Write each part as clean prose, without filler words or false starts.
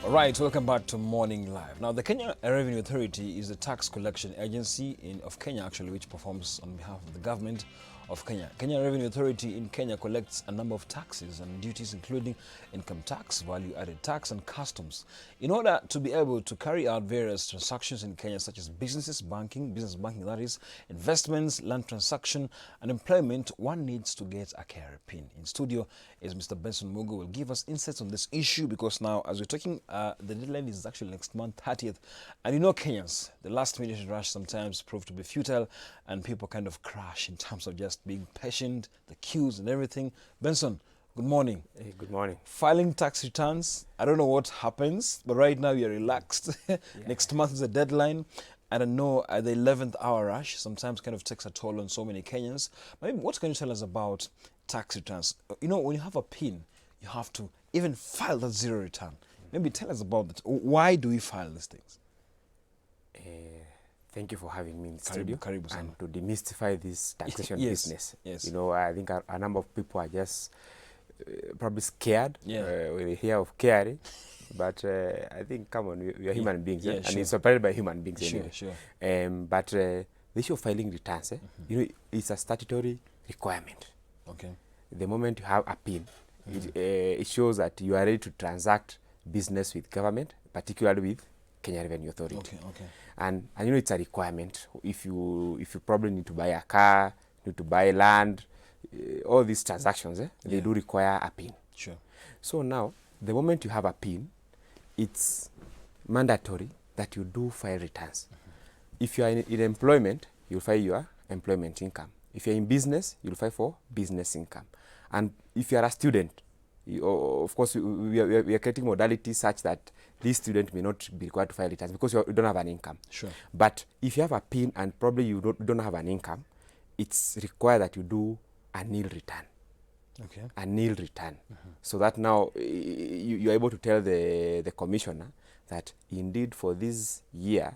All right, welcome back to Morning Live. Now, the Kenya Revenue Authority is the tax collection agency of Kenya, actually, which performs on behalf of the government of Kenya. Kenya Revenue Authority in Kenya collects a number of taxes and duties, including income tax, value-added tax, and customs. In order to be able to carry out various transactions in Kenya, such as business banking, that is, investments, land transaction, and employment, one needs to get a KRA PIN. In studio is Mr. Benson Mugo, will give us insights on this issue, because now, as we're talking, the deadline is actually next month, 30th. And you know, Kenyans, the last-minute rush sometimes prove to be futile, and people kind of crash in terms of just being patient, the queues and everything. Benson, good morning. Hey, good morning. Filing tax returns, I don't know what happens, but right now you're relaxed. Next month is the deadline. And I know at the 11th hour rush sometimes kind of takes a toll on so many Kenyans. Maybe what can you tell us about tax returns? You know, when you have a PIN, you have to even file that zero return. Maybe tell us about that. Why do we file these things? Thank you for having me in the studio Karibu and to demystify this taxation Yes, business. yes. You know, I think a number of people are just probably scared when they hear of KRA, but I think, come on, we are human beings, and it's operated by human beings anyway. But the issue of filing returns, you know, it's a statutory requirement. Okay. The moment you have a PIN, it shows that you are ready to transact business with government, particularly with Kenya Revenue Authority. Okay. And you know, it's a requirement. If you probably need to buy a car, need to buy land, all these transactions, they do require a PIN. Sure. So now, the moment you have a PIN, it's mandatory that you do file returns. If you are in employment, you'll file your employment income. If you're in business, you'll file for business income. And if you are a student, of course, we are creating modalities such that this student may not be required to file returns because you don't have an income. Sure. But if you have a PIN and probably you don't have an income, it's required that you do a nil return. Okay. A nil return. So that now you're able to tell the commissioner that indeed for this year,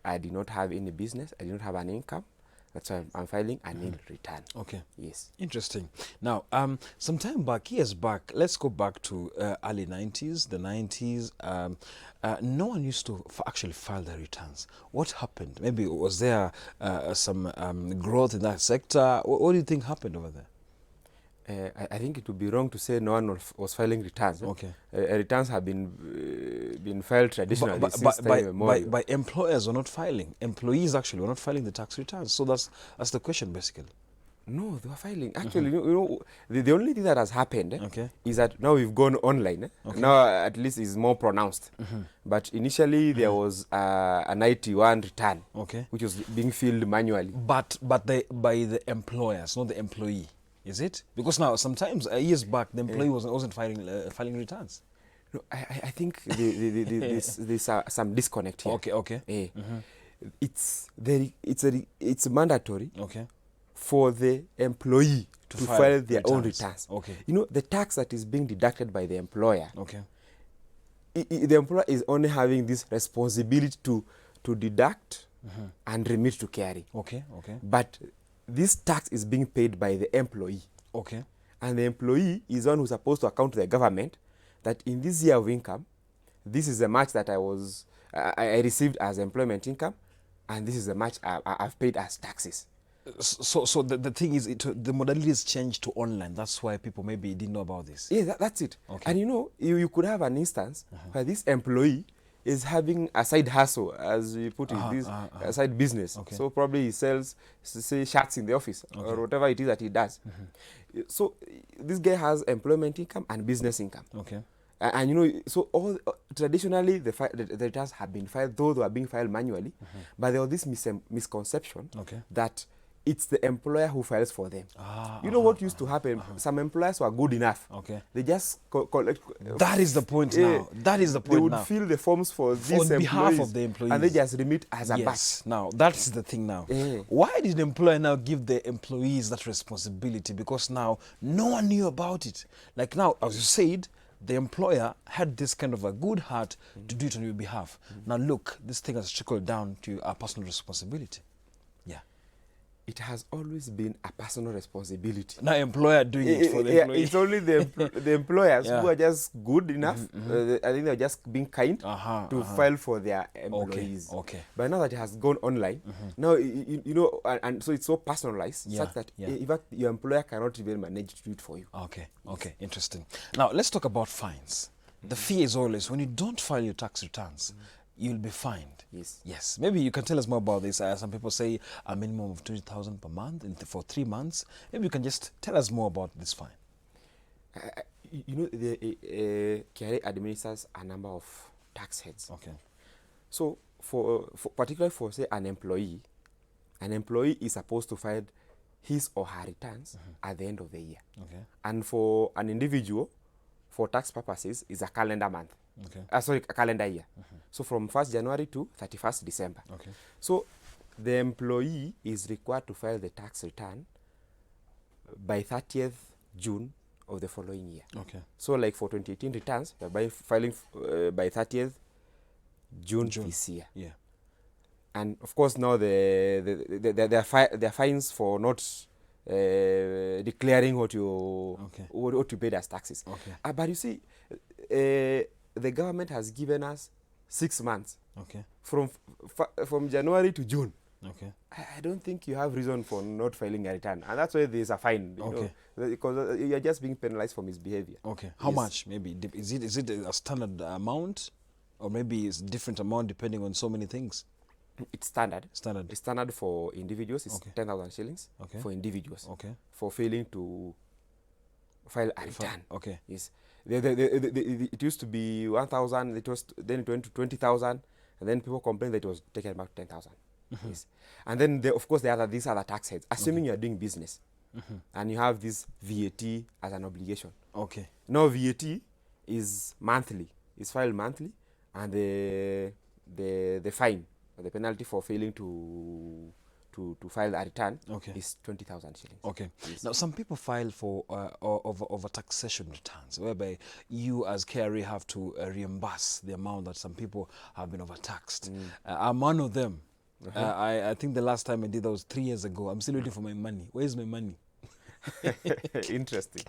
I did not have any business, I did not have an income. That's why I'm filing a nil return. Okay. Yes. Interesting. Now, some time back, years back, let's go back to early 90s, the 90s. No one used to actually file their returns. What happened? Maybe was there some growth in that sector? What do you think happened over there? I think it would be wrong to say no one was filing returns. Okay. Returns have been filed traditionally since time immemorial. By employers were not filing. Employees actually were not filing the tax returns. So that's the question, basically. No, they were filing. Actually, you know, the only thing that has happened is that now we've gone online. Now at least it's more pronounced. But initially there was a 91 return, which was being filled manually. But by the employers, not the employee. Is it? Because now, sometimes, years back, the employee wasn't filing returns. No, I think there's some disconnect here. Okay. It's mandatory for the employee to file their own returns. You know, the tax that is being deducted by the employer, the employer is only having this responsibility to deduct and remit to KRA. But this tax is being paid by the employee. And the employee is one who's supposed to account to the government that in this year of income, this is the much that I received as employment income, and this is the much I've paid as taxes. So the thing is, the modality is changed to online. That's why people maybe didn't know about this. Yeah, that's it. And you know, you could have an instance where this employee is having a side hustle, as we put it, this side business. So probably he sells, say, shirts in the office or whatever it is that he does. So this guy has employment income and business income. And you know, so traditionally the returns have been filed, though they are being filed manually. But there was this misconception that it's the employer who files for them. You know what used to happen? Some employers were good enough. They just collect. That is the point now. That is the point now. They would fill the forms for these employees. On behalf of the employees. And they just remit as a batch. Now, that's the thing now. Why did the employer now give the employees that responsibility? Because now, no one knew about it. Like now, as you said, the employer had this kind of a good heart to do it on your behalf. Now look, this thing has trickled down to our personal responsibility. it has always been a personal responsibility. Now employer doing it for the employee. It's only the employers who are just good enough. I think they're just being kind to file for their employees. But now that it has gone online, now you know, and so it's so personalized such that in fact your employer cannot even manage to do it for you. Okay, interesting. Now let's talk about fines. The fear is always when you don't file your tax returns, you'll be fined. Yes. Maybe you can tell us more about this. Some people say a minimum of 20,000 per month for 3 months. Maybe you can just tell us more about this fine. You know, the KRA administers a number of tax heads. So for particularly for say an employee is supposed to file his or her returns at the end of the year. And for an individual, for tax purposes, is a calendar month. Sorry, a calendar year. So from 1st January to 31st December. So the employee is required to file the tax return by 30th June of the following year. So like for 2018 returns, by filing by 30th June this year. And of course now there are fines for not declaring what you paid as taxes. But you see, the government has given us 6 months from January to June. I don't think you have reason for not filing a return, and that's why there's a fine. You know, because you're just being penalized for misbehavior. How much? Maybe is it a standard amount, or maybe it's a different amount depending on so many things? It's standard. It's standard for individuals. It's 10,000 shillings for individuals for failing to file a return. Yes. It used to be 1,000. Then it went to 20,000, and then people complained that it was taken about 10,000. Yes. And then of course there are these other tax heads. Assuming you are doing business, and you have this VAT as an obligation. Now VAT is monthly. It's filed monthly, and the fine, or the penalty for failing to file a return is 20,000 shillings. Yes. Now some people file for over taxation returns, whereby you as KRA have to reimburse the amount that some people have been overtaxed. I'm one of them. I think the last time I did that was 3 years ago. I'm still waiting for my money. Where's my money? Interesting.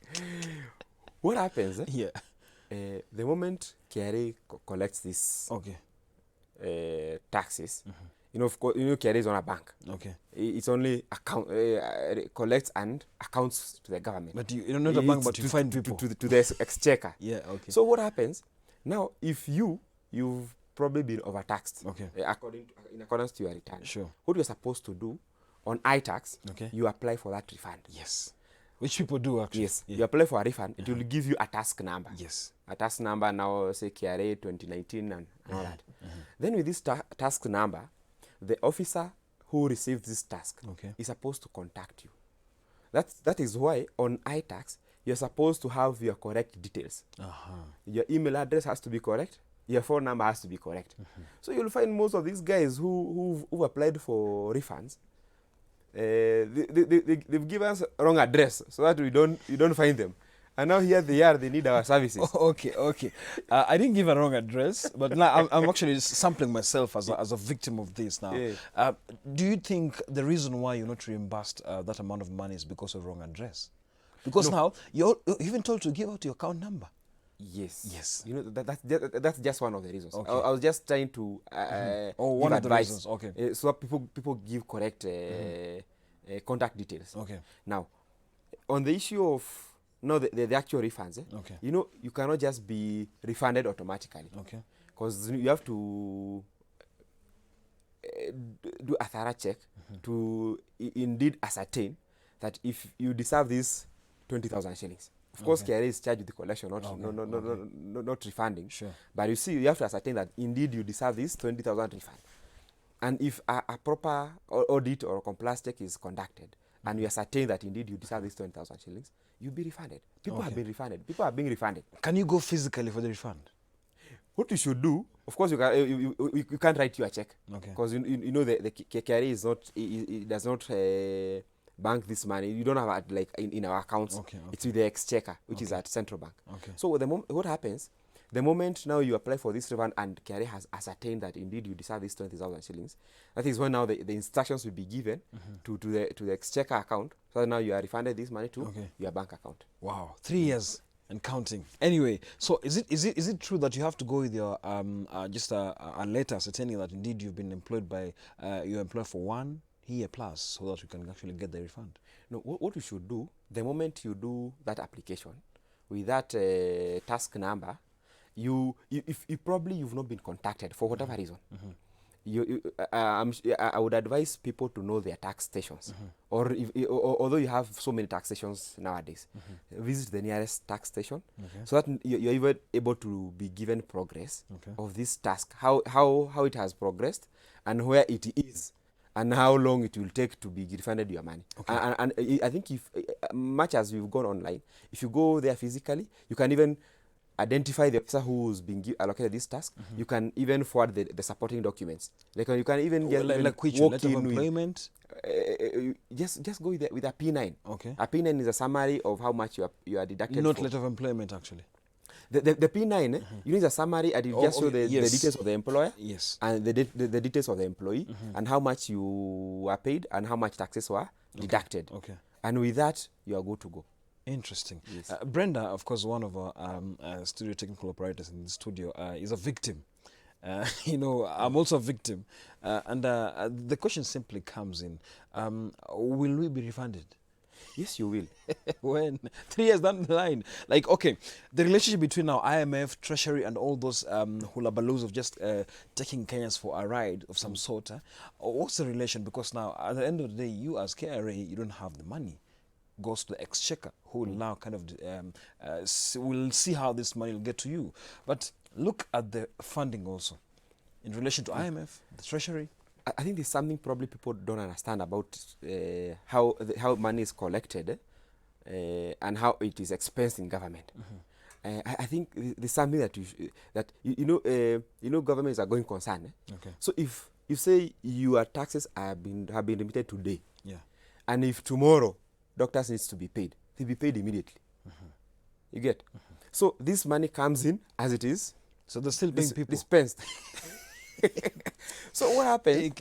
What happens? The moment KRA collects this taxes, you know, of course, you know, KRA is on a bank. It's only collects and accounts to the government. But you're not a bank, but you find people to the exchequer. So what happens now? If you've probably been overtaxed, in accordance to your return. What you're supposed to do on iTax, you apply for that refund. Which people do actually. You apply for a refund. It will give you a task number. A task number now, say KRA 2019 and all that. Then with this task number, the officer who received this task is supposed to contact you. That is why on iTax you're supposed to have your correct details. Your email address has to be correct. Your phone number has to be correct. So you'll find most of these guys who applied for refunds, they've given us wrong address so that you don't find them. And now here they are, they need our services. I didn't give a wrong address, but now I'm actually sampling myself as a victim of this now. Do you think the reason why you're not reimbursed that amount of money is because of wrong address? Because now you're even told to give out your account number. Yes. You know, that's just one of the reasons. I was just trying to one of the advice, reasons. so that people give correct contact details. Now, on the issue of the actual refunds, you know, you cannot just be refunded automatically. Because you have to do a thorough check to indeed ascertain that if you deserve this 20,000 shillings. Of course, KRA is charged with the collection, not refunding. But you see, you have to ascertain that indeed you deserve this 20,000 refund. And if a proper audit or compliance check is conducted, and you ascertain that indeed you deserve this 20,000 shillings, you'll be refunded. People have been refunded. People are being refunded. Can you go physically for the refund? What you should do, of course, you can't write you a check. Because you know the KRA is not, it does not bank this money. You don't have it like in our accounts. It's with the exchequer, which is at central bank. So what happens, The moment now you apply for this refund and KRA has ascertained that indeed you deserve these 20,000 shillings, that is when now the instructions will be given to the exchequer account, so that now you are refunded this money to your bank account. Wow, 3 years and counting. Anyway, so is it true that you have to go with your just a letter stating that indeed you've been employed by your employer for 1 year plus, so that you can actually get the refund? No, what you should do, the moment you do that application with that task number, if probably you've not been contacted for whatever reason, I would advise people to know their tax stations, or although you have so many tax stations nowadays, visit the nearest tax station, so that you're even able to be given progress of this task, how it has progressed and where it is, and how long it will take to be refunded your money. And I think if much as we've gone online, if you go there physically, you can even identify the officer who's been allocated this task. You can even forward the supporting documents. Like you can even get which letter of employment. Just go with a P9. Okay. A P9 is a summary of how much you are deducted. Not letter of employment, actually. The P9, you need a summary, and it just show the details of the employer, and the details of the employee, and how much you are paid, and how much taxes were deducted. Okay. And with that, you are good to go. Interesting. Yes. Brenda, of course, one of our studio technical operators in the studio, is a victim. You know, I'm also a victim. And the question simply comes in, will we be refunded? Yes, you will. When? 3 years down the line. Like, okay, the relationship between now IMF, Treasury, and all those hula-baloos of just taking Kenyans for a ride of some sort, what's the relation? Because now, at the end of the day, you as KRA, you don't have the money. Goes to the exchequer, who will now kind of will see how this money will get to you. But look at the funding also in relation to IMF, the Treasury. I think there's something probably people don't understand about how money is collected and how it is expensed in government. I think there's something that you know governments are going concern. Okay. So if you say your taxes have been remitted today, and if tomorrow doctors needs to be paid, they'll be paid immediately. You get? So this money comes in as it is. So they're still paying people. Dispensed. So what happens?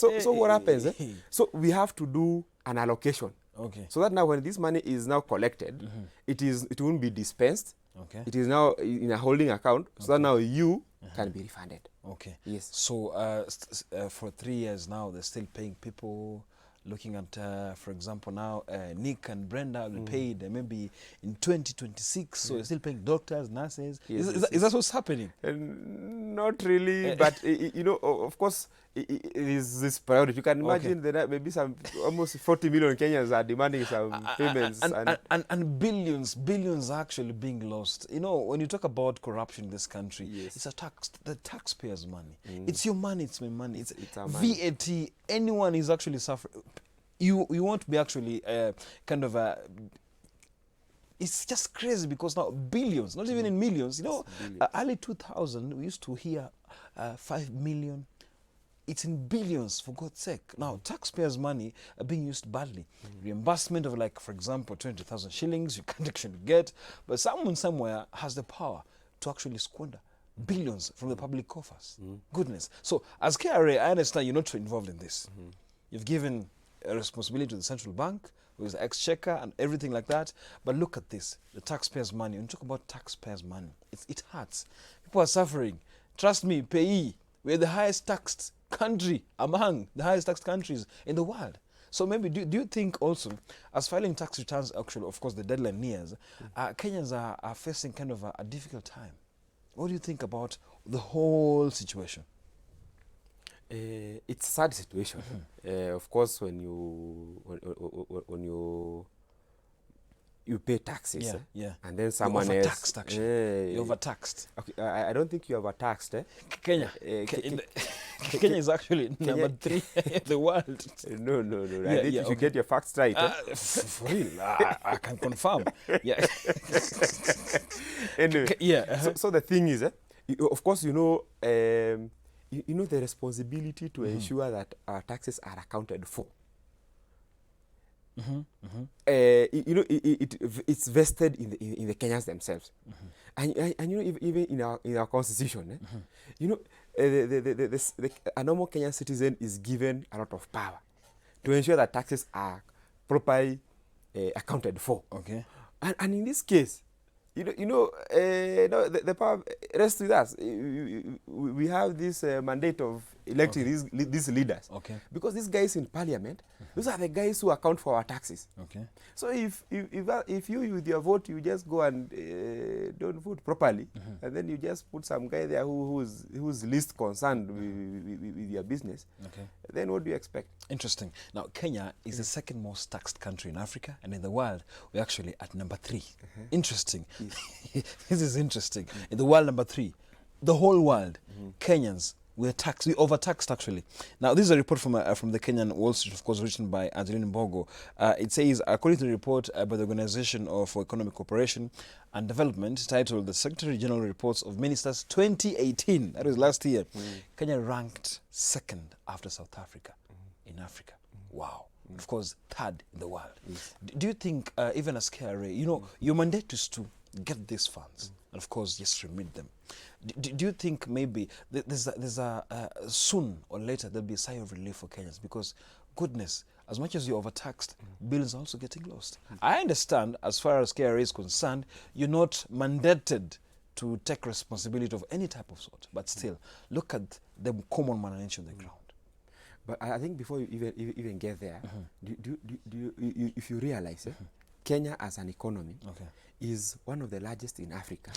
So what happens? So we have to do an allocation. Okay. So that now when this money is now collected, it won't be dispensed. Okay. It is now in a holding account. So that now you can be refunded. Okay. Yes. So for 3 years now, they're still paying people. Looking at, for example, now Nick and Brenda will be paid maybe in 2026. So you're still paying doctors, nurses. Yes, Is that what's happening? Not really, but you know, of course, it is this priority. You can imagine that maybe some almost 40 million Kenyans are demanding some payments, and billions are actually being lost. You know, when you talk about corruption in this country, it's the taxpayers' money. It's your money, it's my money. It's our money. VAT. Anyone is actually suffering. You won't be actually kind of it's just crazy because now billions, not even in millions. You know, early 2000 we used to hear 5 million. It's in billions, for God's sake. Now, taxpayers' money are being used badly. Reimbursement of, like, for example, 20,000 shillings you can't actually get, but someone somewhere has the power to actually squander billions from the public coffers. Goodness. So, as KRA, I understand you're not involved in this. You've given a responsibility to the central bank, with the exchequer and everything like that. But look at this, the taxpayers' money. When you talk about taxpayers' money, it hurts. People are suffering. Trust me, payee, we're the highest taxed country among the highest taxed countries in the world. So maybe do you think also, as filing tax returns, actually, of course, the deadline nears, Kenyans are facing kind of a difficult time? What do you think about the whole situation? It's a sad situation. Of course, when you pay taxes, and then someone you're overtaxed, else, you're overtaxed. Okay, I don't think you're overtaxed. Kenya, Kenya is actually number 3 in the world. No. I think you should get your facts right. For real, I can confirm. Anyway, so the thing is, of course, you know the responsibility to ensure that our taxes are accounted for. You know, it's vested in the Kenyans themselves. And you know, even in our constitution, you know, a normal Kenyan citizen is given a lot of power to ensure that taxes are properly accounted for. Okay. And in this case, no, the power rests with us. We have this mandate of electing these leaders. Okay. Because these guys in parliament, those are the guys who account for our taxes. Okay. So if you with your vote, you just go and don't vote properly, and then you just put some guy there who's least concerned with your business, then what do you expect? Interesting. Now, Kenya is the second most taxed country in Africa, and in the world, we're actually at number 3. Interesting. Yes. This is interesting. In the world, number 3. The whole world, Kenyans, we're overtaxed actually. Now, this is a report from the Kenyan Wall Street, of course, written by Angeline Mbogo. It says, according to the report by the Organization for Economic Cooperation and Development, titled The Secretary General Reports of Ministers 2018, that was last year, Kenya ranked 2nd after South Africa in Africa. Wow. Of course, 3rd in the world. Yes. Do you think, even as KRA, you know, your mandate is to get these funds and, of course, just remit them. Do you think maybe there's a soon or later there'll be a sigh of relief for Kenyans? Because, goodness, as much as you're overtaxed, bills are also getting lost. I understand, as far as KRA is concerned, you're not mandated to take responsibility of any type of sort. But still, look at the common man on the ground. But I think before you even get there, if you realize, Kenya as an economy is one of the largest in Africa,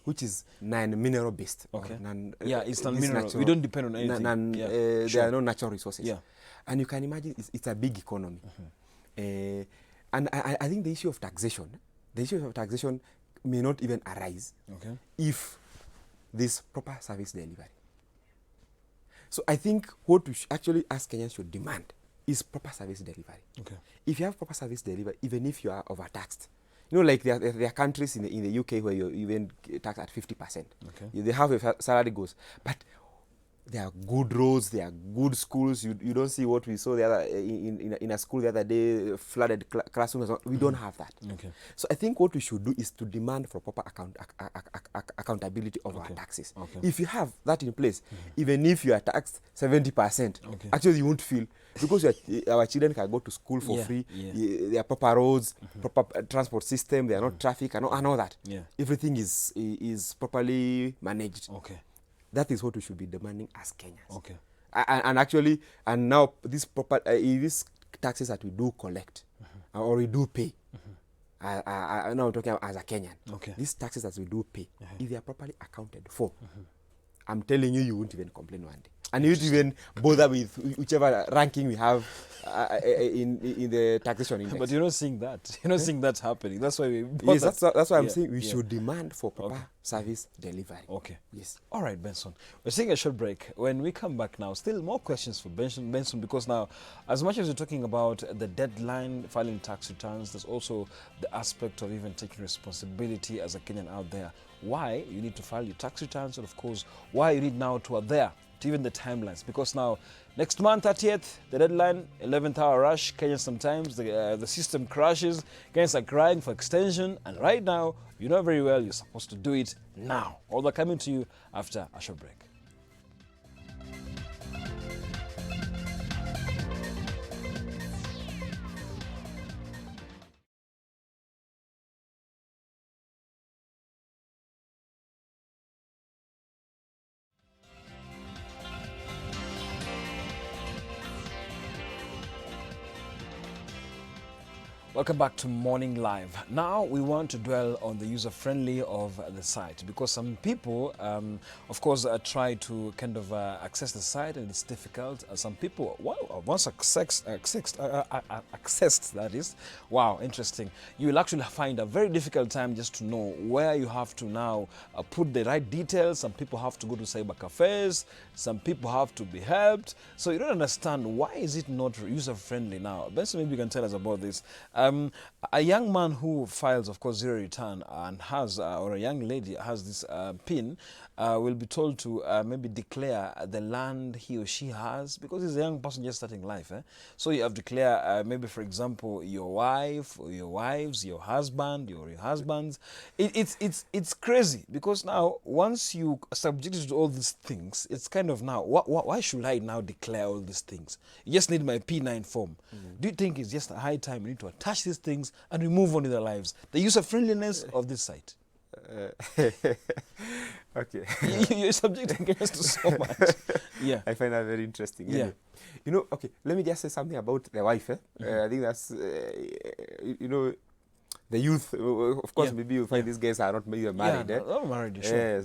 which is non-mineral based. Okay. It's non-mineral. We don't depend on anything. There are no natural resources. Yeah. And you can imagine it's a big economy. And I think the issue of taxation may not even arise if this proper service delivery. So I think what we actually ask Kenyans should demand is proper service delivery. Okay. If you have proper service delivery, even if you are overtaxed, you know, like there are countries in the UK where you even tax at 50%. Okay. They have a salary goes, but there are good roads, there are good schools. You don't see what we saw the other in a school the other day, flooded classrooms. We don't have that. Okay. So I think what we should do is to demand for proper accountability of our taxes. Okay. If you have that in place, even if you are taxed 70%, actually you won't feel, because our children can go to school for free. There are proper roads, proper transport system. There are not traffic and all that. Everything is properly managed. Okay. That is what we should be demanding as Kenyans. Okay. And now these taxes that we do collect or we do pay. Now I'm talking about as a Kenyan. Okay. These taxes that we do pay, if they are properly accounted for, I'm telling you, you won't even complain one day. And you won't even bother with whichever ranking we have in the taxation index. But you're not seeing that. You're not seeing that happening. That's why we... Yes, that's why I'm saying we should demand for proper service delivery. Okay. Yes. All right, Benson. We're taking a short break. When we come back now, still more questions for Benson, because now, as much as you're talking about the deadline, filing tax returns, there's also the aspect of even taking responsibility as a Kenyan out there. Why you need to file your tax returns, and of course, why you need now to adhere to even the timelines, because now next month 30th the deadline, 11th hour rush. Kenya, sometimes the system crashes, Kenyans are crying for extension, and right now you know very well you're supposed to do it now. All that coming to you after a short break. Welcome back to Morning Live. Now we want to dwell on the user-friendly of the site, because some people, of course, try to kind of access the site and it's difficult. Some people, once accessed, that is, wow, interesting. You will actually find a very difficult time just to know where you have to now put the right details. Some people have to go to cyber cafes. Some people have to be helped. So you don't understand, why is it not user-friendly now? Benson, maybe you can tell us about this. A young man who files, of course, zero return and has, or a young lady has this PIN, will be told to maybe declare the land he or she has, because he's a young person just starting life. So you have to declare, maybe, for example, your wife, or your wives, your husband, your husbands. It's crazy, because now, once you are subjected to all these things, it's kind of now, why should I now declare all these things? You just need my P9 form. Do you think it's just a high time we need to attach these things and we move on with our lives? The user-friendliness of this site. Okay. You're subjecting us to so much. Yeah. I find that very interesting. Yeah. You know, okay, let me just say something about the wife. I think that's, you know, the youth, of course, maybe you find these guys are not maybe married. Not married, sure.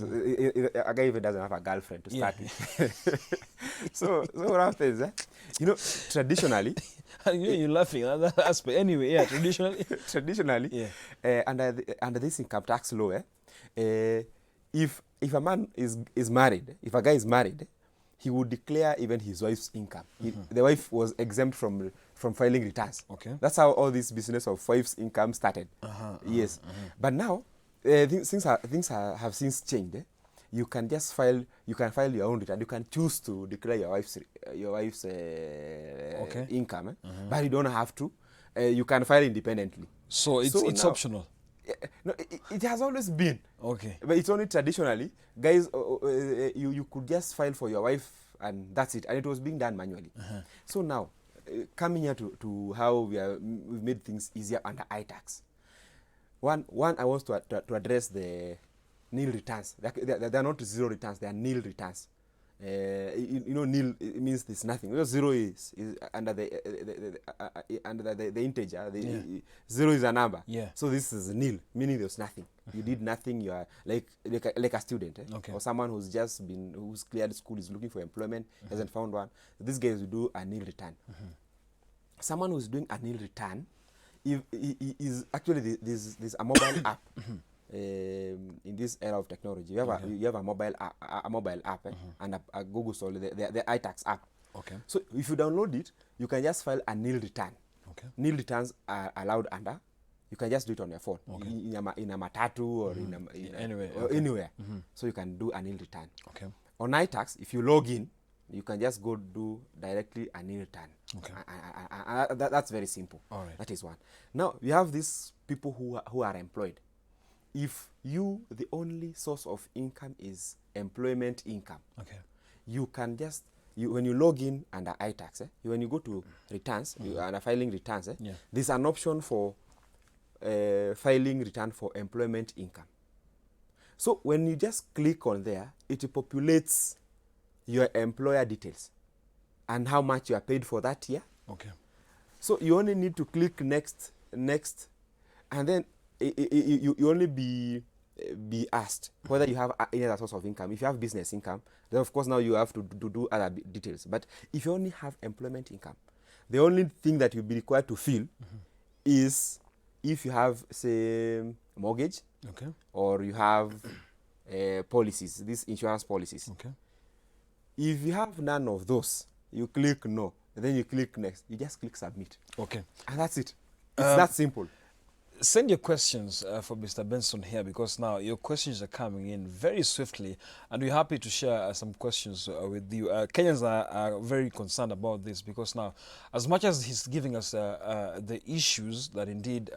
A guy even doesn't have a girlfriend to start with. So what happens, you know, traditionally... You're laughing at that aspect. Anyway, yeah, traditionally, under this income tax law, if a man is married, if a guy is married, he would declare even his wife's income. The wife was exempt from filing returns. Okay. That's how all this business of wife's income started. Yes. But now, things have since changed. You can just file your own return. You can choose to declare your wife's income, but you don't have to. You can file independently. So it's optional. No, it has always been. Okay. But it's only traditionally, guys. You could just file for your wife, and that's it. And it was being done manually. So now, coming here to how we've made things easier under iTax. One, I want to address the nil returns. They're not zero returns, they are nil returns. You know, nil, it means there's nothing. Because zero is under the integer. Zero is a number. Yeah. So this is nil, meaning there's nothing. You did nothing. You are like a student, or someone who's cleared school, is looking for employment, hasn't found one. These guys will do a nil return. Someone who's doing a nil return, is actually there's a mobile app. In this era of technology, you have a mobile app, and a Google Store, the iTax app. Okay. So if you download it, you can just file a nil return. Okay. Nil returns are allowed under. You can just do it on your phone, in a matatu or anywhere. So you can do a nil return. Okay. On iTax, if you log in, you can just go do directly a nil return. Okay. That's very simple. All right. That is one. Now we have these people who are employed. If the only source of income is employment income, you can just, when you log in under iTax, when you go to returns, under filing returns, there's an option for filing return for employment income. So when you just click on there, it populates your employer details and how much you are paid for that year. Okay. So you only need to click next, and then you only be asked whether you have any other source of income. If you have business income, then of course now you have to do other details. But if you only have employment income, the only thing that you'll be required to fill is if you have, say, mortgage, or you have policies, these insurance policies. Okay. If you have none of those, you click no, and then you click next. You just click submit. Okay. And that's it. It's that simple. Send your questions for Mr. Benson here, because now your questions are coming in very swiftly, and we're happy to share some questions with you. Kenyans are very concerned about this, because now, as much as he's giving us the issues that indeed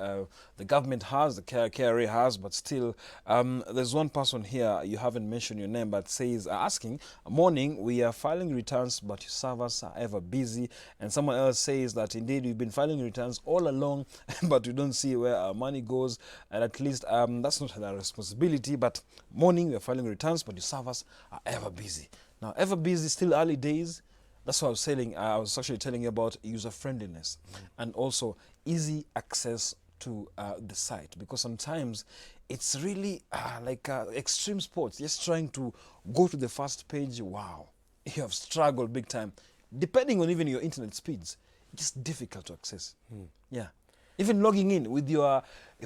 the government has, the KRA has, but still, there's one person here, you haven't mentioned your name, but says, asking, morning, we are filing returns, but your servers are ever busy. And someone else says that indeed we've been filing returns all along, but we don't see where our money goes, and at least that's not their responsibility. But morning, we're filing returns, but the servers are ever busy. Now, ever busy, still early days. That's what I was saying. I was actually telling you about user friendliness and also easy access to the site, because sometimes it's really like extreme sports. Just trying to go to the first page, wow, you have struggled big time. Depending on even your internet speeds, it's just difficult to access. Yeah. Even logging in with your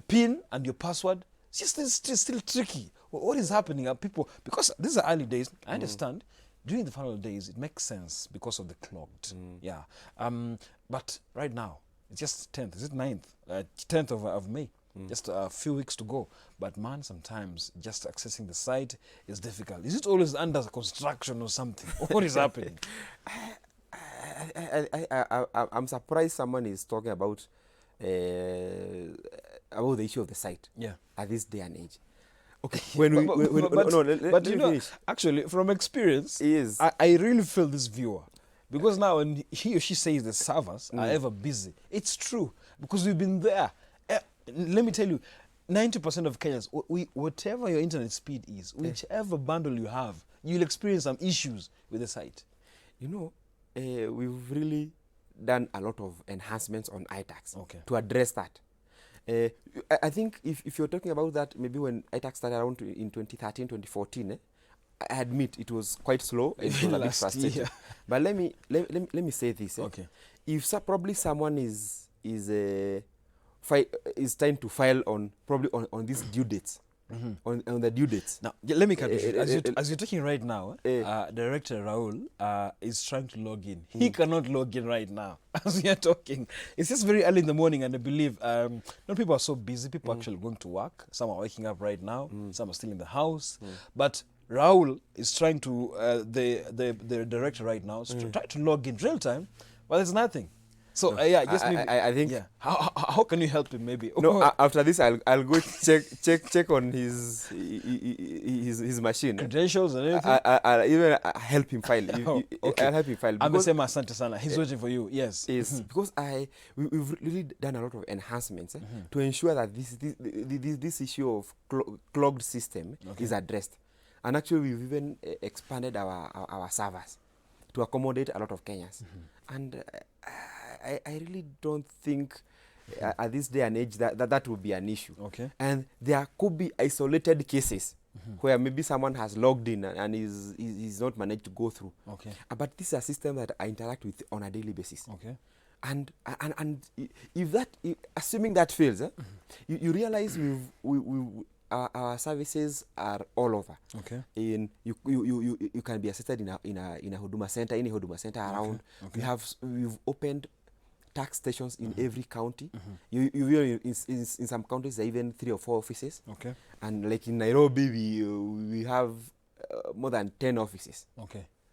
PIN and your password, it's still tricky. What is happening? People, because these are early days, I understand. During the final days, it makes sense because of the clogged. Yeah. But right now, It's just 10th. Is it 9th? 10th of May. Just a few weeks to go. But man, sometimes just accessing the site is difficult. Is it always under construction or something? What is happening? I'm surprised someone is talking about the issue of the site. Yeah. At this day and age. Okay. But you know, actually, from experience, I really feel this viewer. Because now when he or she says the servers are ever busy, it's true. Because we've been there. Let me tell you, 90% of Kenyans, whatever your internet speed is, whichever bundle you have, you'll experience some issues with the site. You know, we've really done a lot of enhancements on iTax to address that. I think if you're talking about that, maybe when iTax started around in 2013, 2014, I admit it was quite slow and it was a bit frustrating. But let me say this. If probably someone is trying to file on these due dates, on the due dates. Now, let me cut you. As you're talking right now, Director Raul is trying to log in. He cannot log in right now as we are talking. It's just very early in the morning, and I believe people are so busy. People are actually going to work. Some are waking up right now. Some are still in the house. But Raul is trying to, the director right now, try to log in real time, but there's nothing. So I think how can you help him maybe? No, after this I'll go check on his machine. Credentials and everything. I'll even help him file. I'll help him file. I'm the same Asante Sana. He's waiting for you. Yes. Yes. Because we've really done a lot of enhancements to ensure that this issue of clogged system is addressed. And actually we've even expanded our servers to accommodate a lot of Kenyans. And I really don't think at this day and age that would be an issue. And there could be isolated cases where maybe someone has logged in and is not managed to go through. But this is a system that I interact with on a daily basis. And assuming that fails, you realize our services are all over. You can be assisted in a Huduma center, any Huduma center around. We've opened tax stations in every county. In some counties there are even 3 or 4 offices. And like in Nairobi we have more than 10 offices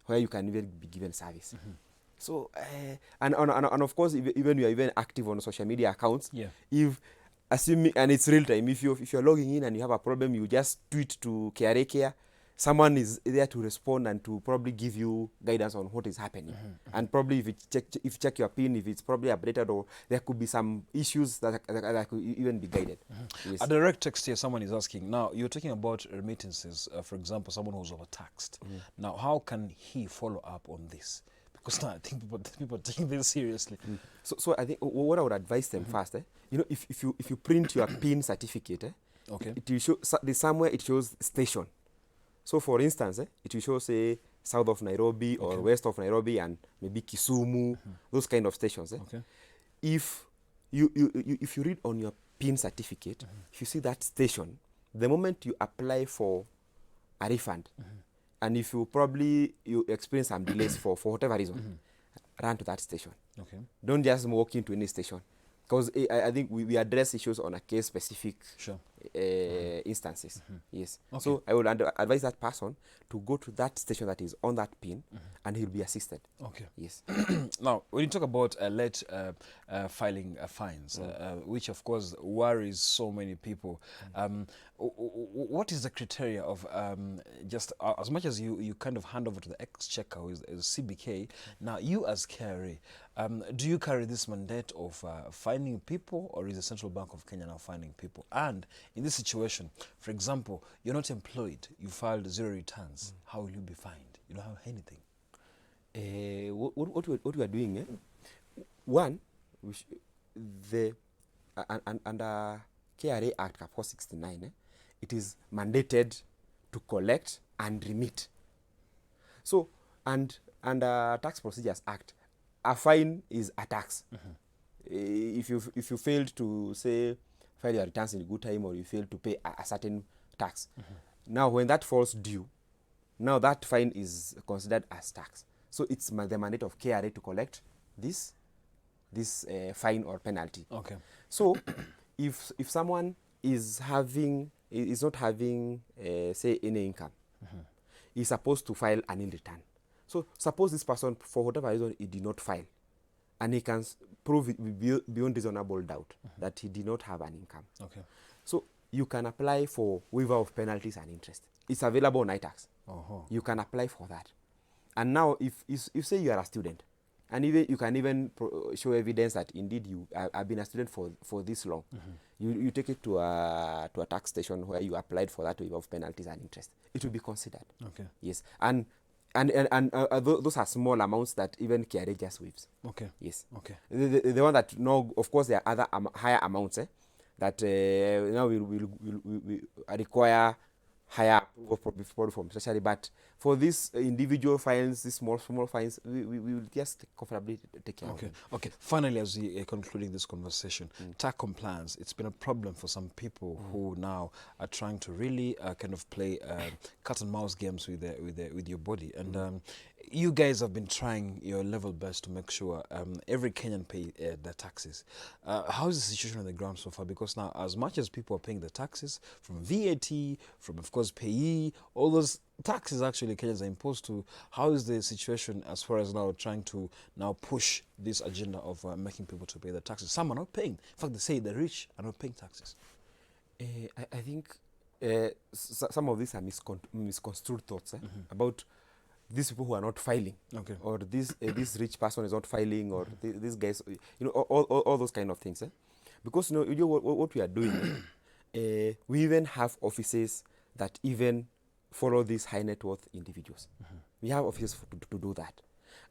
where you can even be given service. So and of course even you are even active on social media accounts. If assuming, and it's real time, if you're logging in and you have a problem, you just tweet to KRA Care. Someone is there to respond and to probably give you guidance on what is happening. And probably if you check your PIN, if it's probably updated, or there could be some issues that could even be guided. Yes. A direct text here, someone is asking, now you're talking about remittances, for example, someone who's overtaxed. Now, how can he follow up on this? Because now I think people are taking this seriously. So I think what I would advise them first, you know, if you print your PIN certificate, it will show somewhere it shows station. So for instance, it will show, say, south of Nairobi or west of Nairobi and maybe Kisumu, those kind of stations. If you read on your PIN certificate, if you see that station, the moment you apply for a refund, and if you experience some delays for whatever reason, run to that station. Don't just walk into any station. Because I think we address issues on a case-specific instances. Yes. So I would advise that person to go to that station that is on that PIN, and he'll be assisted. Yes. Now, when you talk about late filing fines, which of course worries so many people, what is the criteria of just as much as you kind of hand over to the exchequer, who is CBK, now you as KRA, do you carry this mandate of fining people, or is the Central Bank of Kenya now fining people? And in this situation, for example, you're not employed, you filed 0 returns, how will you be fined? You don't have anything. What we are doing, one, under KRA Act 469, it is mandated to collect and remit. So, and under Tax Procedures Act, a fine is a tax. If you failed to, say, file your returns in good time, or you failed to pay a certain tax, now when that falls due, now that fine is considered as tax. So it's the mandate of KRA to collect this this fine or penalty. Okay. So if someone is not having say any income, he's supposed to file an nil return. So suppose this person, for whatever reason, he did not file, and he can prove it beyond reasonable doubt that he did not have an income. Okay. So you can apply for waiver of penalties and interest. It's available on iTax. You can apply for that. And now, if say you are a student, and even you can even show evidence that indeed you have been a student for this long, you take it to a tax station where you applied for that waiver of penalties and interest. It will be considered. Okay. Yes. And those are small amounts that even KRA just waives. Okay. Yes. Okay. The one that, no, of course, there are other higher amounts that now will require higher approval from Treasury. But for these individual fines, these small fines, we will just comfortably take care of them. Okay. Finally, as we concluding this conversation, tax compliance, it's been a problem for some people who now are trying to really kind of play cat and mouse games with your body. And you guys have been trying your level best to make sure every Kenyan pay their taxes. How is the situation on the ground so far? Because now, as much as people are paying the taxes, from VAT, from, of course, payee, all those taxes actually Kenyans are imposed to, how is the situation as far as now trying to now push this agenda of making people to pay the taxes? Some are not paying. In fact, they say the rich are not paying taxes. I think some of these are misconstrued thoughts about these people who are not filing, or this rich person is not filing, or these guys, all those kind of things. Because what we are doing, we even have offices that even follow these high net worth individuals. We have offices to do that,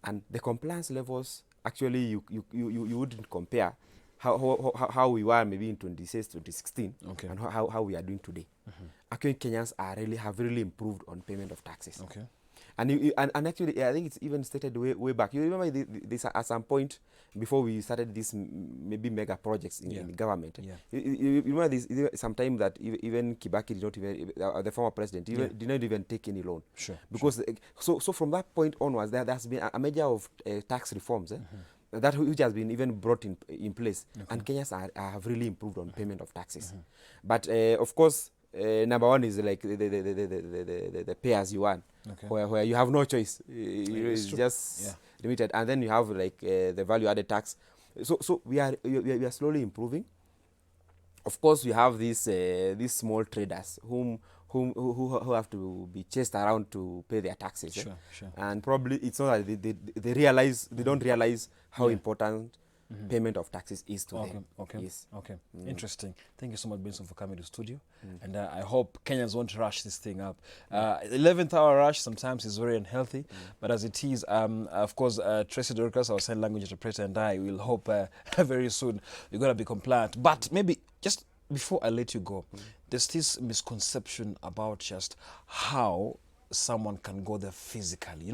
and the compliance levels actually you wouldn't compare how we were maybe in 2016 and how we are doing today. Actually, Kenyans have really improved on payment of taxes. And actually, I think it's even stated way back. You remember this at some point before we started this maybe mega projects in the government. You remember this sometime that even Kibaki did not even, the former president, did not even take any loan. Because so from that point onwards, there has been a measure of tax reforms that which has been even brought in place, and Kenyans have really improved on payment of taxes. But of course, number one is like the pay as you earn, where you have no choice. It's just limited, and then you have like the value added tax. So we are slowly improving. Of course, we have these small traders who have to be chased around to pay their taxes. And probably it's not that they don't realize how important payment of taxes is to them. Interesting. Thank you so much, Benson, for coming to the studio. And I hope Kenyans won't rush this thing up. 11th hour rush sometimes is very unhealthy, but as it is, of course, Tracy Dorcas, our sign language interpreter, and I will hope very soon we're going to be compliant. But maybe just before I let you go, there's this misconception about just how someone can go there physically.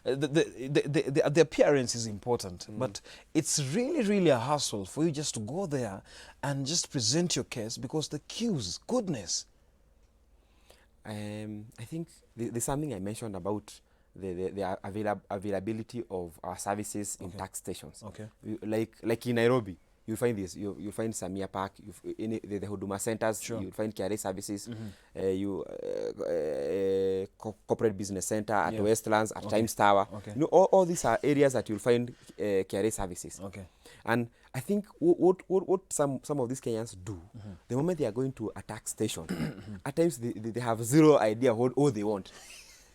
The appearance is important, but it's really a hassle for you just to go there and just present your case, because the queues, goodness. I think there's something I mentioned about the availability of our services in tax stations. Like in Nairobi, you'll find this. You'll find Samia Park, in the Huduma centers. You'll find KRA services. Corporate Business Center at Westlands, at Times Tower. All these are areas that you'll find KRA services. And I think what some of these Kenyans do, the moment they are going to a tax station, at times they have zero idea what they want.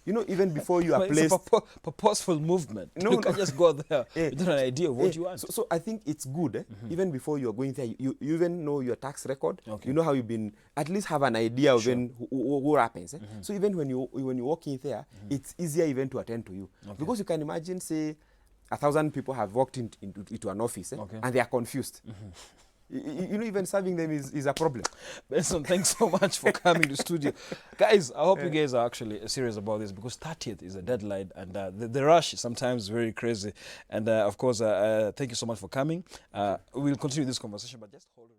Even before you are placed... It's a purposeful movement. You can't just go there without an idea of what you want. So I think it's good, even before you are going there, you even know your tax record. You know how you've been, at least have an idea of what happens. So even when you walk in there, it's easier even to attend to you. Because you can imagine, say, 1,000 people have walked into an office and they are confused. Even serving them is a problem. Benson, thanks so much for coming to the studio. Guys, I hope you guys are actually serious about this, because 30th is a deadline, and the rush is sometimes very crazy. And of course, thank you so much for coming. We'll continue this conversation, but just hold on.